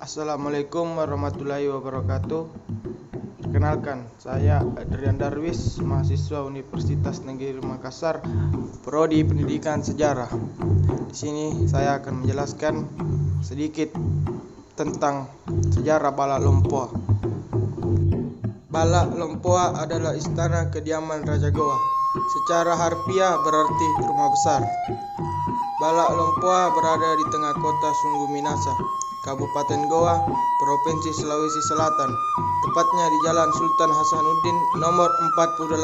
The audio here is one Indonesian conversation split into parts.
Assalamualaikum warahmatullahi wabarakatuh. Perkenalkan, saya Adrian Darwis, mahasiswa Universitas Negeri Makassar, Prodi Pendidikan Sejarah. Di sini saya akan menjelaskan sedikit tentang sejarah Balak Lompoa. Balak Lompoa adalah istana kediaman Raja Goa. Secara harfiah berarti rumah besar. Balak Lompoa berada di tengah kota Sungguh Minasa, Kabupaten Goa, Provinsi Sulawesi Selatan, tepatnya di Jalan Sultan Hasanuddin nomor 48.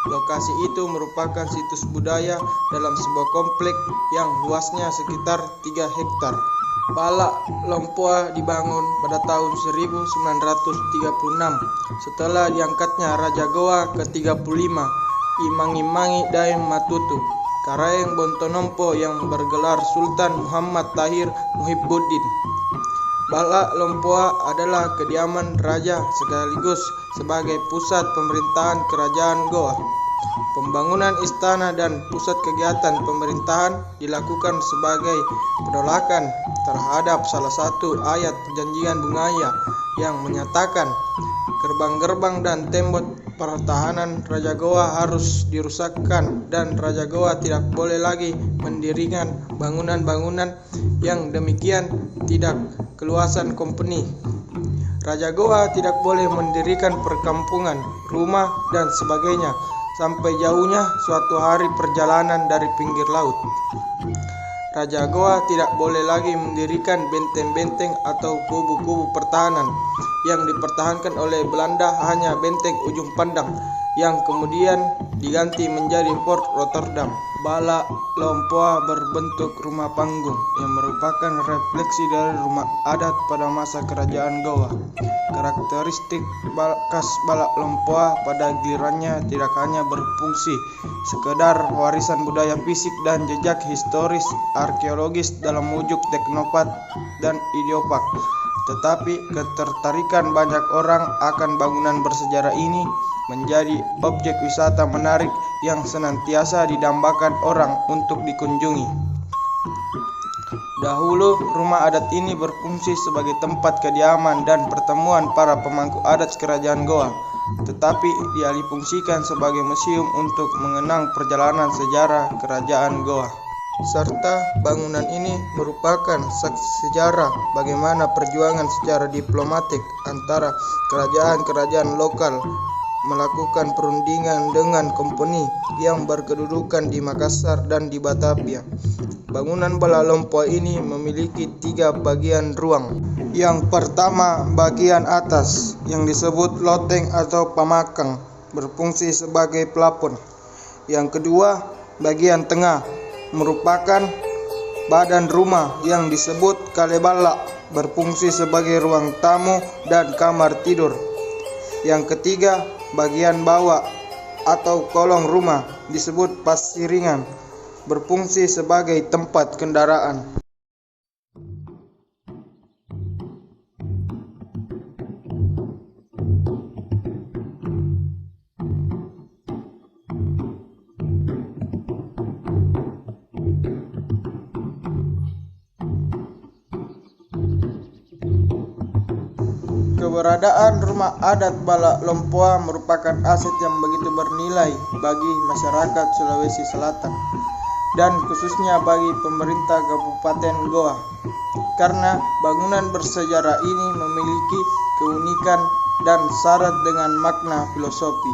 Lokasi itu merupakan situs budaya dalam sebuah komplek yang luasnya sekitar 3 hektar. Balak Lompoa dibangun pada tahun 1936 setelah diangkatnya Raja Goa ke-35 Imangi Daeng Matutu Karaeng Bontonompo yang bergelar Sultan Muhammad Tahir Muhibbuddin. Balak Lompoa adalah kediaman raja sekaligus sebagai pusat pemerintahan kerajaan Goa. Pembangunan istana dan pusat kegiatan pemerintahan dilakukan sebagai penolakan terhadap salah satu ayat perjanjian Bungaya yang menyatakan gerbang-gerbang dan tembok pertahanan Raja Goa harus dirusakkan dan Raja Goa tidak boleh lagi mendirikan bangunan-bangunan yang demikian tidak keluasan kompeni. Raja Goa tidak boleh mendirikan perkampungan, rumah dan sebagainya sampai jauhnya suatu hari perjalanan dari pinggir laut. Raja Goa tidak boleh lagi mendirikan benteng-benteng atau kubu-kubu pertahanan. Yang dipertahankan oleh Belanda hanya benteng ujung pandang yang kemudian diganti menjadi Fort Rotterdam. Balak Lompoa berbentuk rumah panggung yang merupakan refleksi dari rumah adat pada masa kerajaan Goa. Karakteristik khas Balak Lompoa pada gilirannya tidak hanya berfungsi sekedar warisan budaya fisik dan jejak historis arkeologis dalam wujud teknopat dan idiopark, tetapi ketertarikan banyak orang akan bangunan bersejarah ini menjadi objek wisata menarik yang senantiasa didambakan orang untuk dikunjungi. Dahulu, rumah adat ini berfungsi sebagai tempat kediaman dan pertemuan para pemangku adat kerajaan Goa, tetapi dialihfungsikan sebagai museum untuk mengenang perjalanan sejarah kerajaan Goa. Serta bangunan ini merupakan saksi sejarah bagaimana perjuangan secara diplomatik antara kerajaan-kerajaan lokal melakukan perundingan dengan kompeni yang berkedudukan di Makassar dan di Batavia. Bangunan Balak Lompoa ini memiliki 3 bagian ruang. Yang pertama, bagian atas yang disebut loteng atau pamakang berfungsi sebagai plafon. Yang kedua, bagian tengah merupakan badan rumah yang disebut kalebalak berfungsi sebagai ruang tamu dan kamar tidur. Yang ketiga, bagian bawah atau kolong rumah disebut pasiringan berfungsi sebagai tempat kendaraan. Keberadaan rumah adat Balak Lompoa merupakan aset yang begitu bernilai bagi masyarakat Sulawesi Selatan dan khususnya bagi pemerintah Kabupaten Goa, karena bangunan bersejarah ini memiliki keunikan dan syarat dengan makna filosofi.